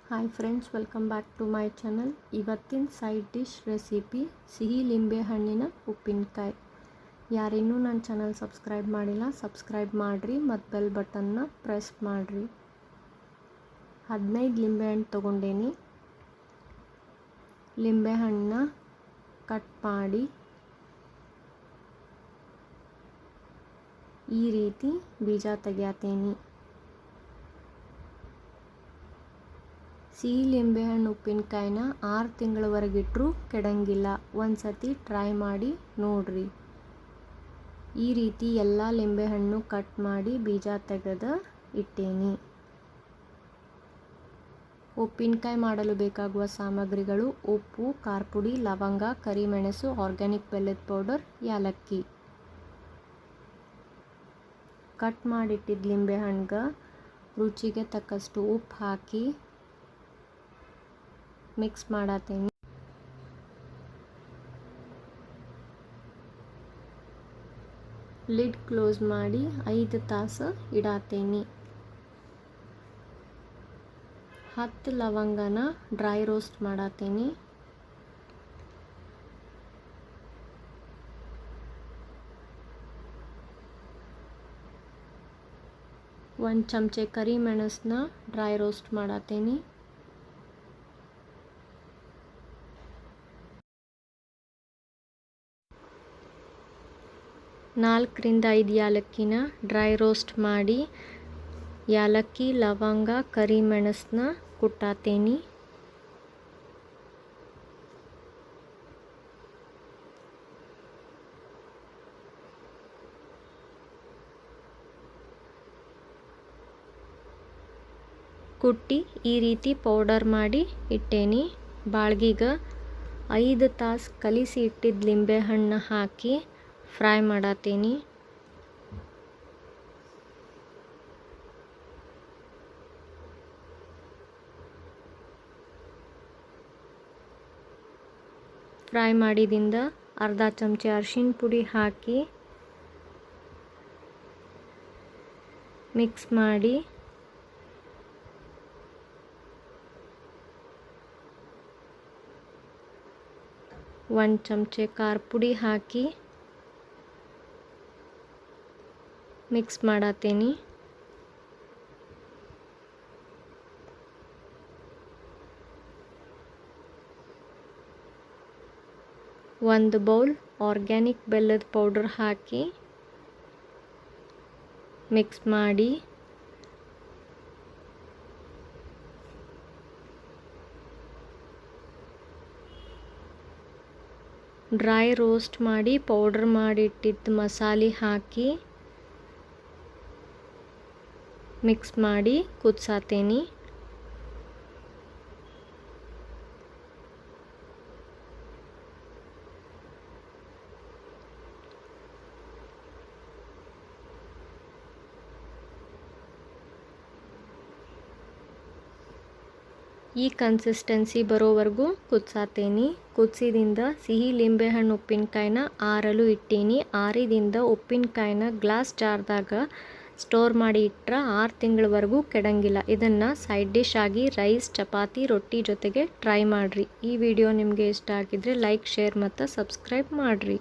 Hi friends, welcome back to my channel. ಇವತ್ತಿನ side dish recipe ಸಿಹಿ ಲಿಂಬೆ ಹಣ್ಣಿನ ಉಪ್ಪಿನಕಾಯಿ. ಯಾರಿನ್ನೂ ನನ್ನ ಚಾನಲ್ ಸಬ್ಸ್ಕ್ರೈಬ್ ಮಾಡಿಲ್ಲ, ಸಬ್ಸ್ಕ್ರೈಬ್ ಮಾಡಿರಿ ಮತ್ತು ಬೆಲ್ ಬಟನ್ನ ಪ್ರೆಸ್ ಮಾಡಿರಿ. 15 ಲಿಂಬೆಹಣ್ಣು ತೊಗೊಂಡೇನಿ. ಲಿಂಬೆಹಣ್ಣನ್ನ ಕಟ್ ಮಾಡಿ ಈ ರೀತಿ ಬೀಜ ತೆಗಿಯತೇನಿ. ಸಿಹಿ ಲಿಂಬೆಹಣ್ಣು ಉಪ್ಪಿನಕಾಯಿನ 6 ತಿಂಗಳವರೆಗಿಟ್ರೂ ಕೆಡಂಗಿಲ್ಲ. ಒಂದು ಸತಿ ಟ್ರೈ ಮಾಡಿ ನೋಡ್ರಿ. ಈ ರೀತಿ ಎಲ್ಲ ಲಿಂಬೆಹಣ್ಣು ಕಟ್ ಮಾಡಿ ಬೀಜ ತೆಗೆದು ಇಟ್ಟೇನಿ. ಉಪ್ಪಿನಕಾಯಿ ಮಾಡಲು ಬೇಕಾಗುವ ಸಾಮಗ್ರಿಗಳು: ಉಪ್ಪು, ಖಾರ ಪುಡಿ, ಲವಂಗ, ಕರಿಮೆಣಸು, ಆರ್ಗ್ಯಾನಿಕ್ ಬೆಲ್ಲದ ಪೌಡರ್, ಯಾಲಕ್ಕಿ. ಕಟ್ ಮಾಡಿಟ್ಟಿದ್ದ ಲಿಂಬೆಹಣ್ಣಿಗೆ ರುಚಿಗೆ ತಕ್ಕಷ್ಟು ಉಪ್ಪು ಹಾಕಿ ಮಿಕ್ಸ್ ಮಾಡತೇನಿ. ಲಿಡ್ ಕ್ಲೋಸ್ ಮಾಡಿ 5 ತಾಸು ಇಡತೇನಿ. 10 ಲವಂಗನ ಡ್ರೈ ರೋಸ್ಟ್ ಮಾಡತೇನಿ. ಒಂದು ಚಮಚೆ ಕರಿಮೆಣಸನ್ನ ಡ್ರೈ ರೋಸ್ಟ್ ಮಾಡತೇನಿ. 4 ರಿಂದ 5 ಯಾಲಕ್ಕಿನ ಡ್ರೈ ರೋಸ್ಟ್ ಮಾಡಿ ಯಾಲಕ್ಕಿ, ಲವಂಗ, ಕರಿಮೆಣಸನ್ನ ಕುಟ್ಟಾತೇನಿ. ಕುಟ್ಟಿ ಈ ರೀತಿ ಪೌಡರ್ ಮಾಡಿ ಇಟ್ಟೇನಿ. ಬಾಳ್ಗಿಗೆ 5 ತಾಸು ಕಲಿಸಿ ಇಟ್ಟಿದ್ದ ಲಿಂಬೆಹಣ್ಣು ಹಾಕಿ ಫ್ರೈ ಮಾಡತೇನಿ. ಫ್ರೈ ಮಾಡಿದಿಂದ ಅರ್ಧ ಚಮಚೆ ಅರಿಶಿನ ಪುಡಿ ಹಾಕಿ ಮಿಕ್ಸ್ ಮಾಡಿ ಒಂದು ಚಮಚೆ ಖಾರ ಪುಡಿ ಹಾಕಿ ಮಿಕ್ಸ್ ಮಾಡತೇನಿ. ಒಂದು ಬೌಲ್ ಆರ್ಗ್ಯಾನಿಕ್ ಬೆಲ್ಲದ ಪೌಡರ್ ಹಾಕಿ ಮಿಕ್ಸ್ ಮಾಡಿ ಡ್ರೈ ರೋಸ್ಟ್ ಮಾಡಿ ಪೌಡರ್ ಮಾಡಿಟ್ಟಿದ್ದ ಮಸಾಲೆ ಹಾಕಿ ಮಿಕ್ಸ್ ಮಾಡಿ ಕುದಿಸಾತೇನಿ. ಈ ಕನ್ಸಿಸ್ಟೆನ್ಸಿ ಬರೋವರೆಗೂ ಕುದಿಸಾತೇನಿ. ಕುದಿಸಿದಿಂದ ಸಿಹಿ ಲಿಂಬೆಹಣ್ಣು ಉಪ್ಪಿನಕಾಯಿನ ಆರಲು ಇಟ್ಟೀನಿ. ಆರಿದಿಂದ ಉಪ್ಪಿನಕಾಯಿನ ಗ್ಲಾಸ್ ಜಾರ್ದಾಗ ಸ್ಟೋರ್ ಮಾಡಿ ಇಟ್ಟರೆ 6 ತಿಂಗಳವರೆಗೂ ಕೆಡಂಗಿಲ್ಲ. ಇದನ್ನು ಸೈಡ್ ಡಿಶ್ ಆಗಿ ರೈಸ್, ಚಪಾತಿ, ರೊಟ್ಟಿ ಜೊತೆಗೆ ಟ್ರೈ ಮಾಡಿರಿ. ಈ ವಿಡಿಯೋ ನಿಮಗೆ ಇಷ್ಟ ಆಗಿದ್ರೆ ಲೈಕ್, ಶೇರ್ ಮತ್ತು ಸಬ್ಸ್ಕ್ರೈಬ್ ಮಾಡಿರಿ.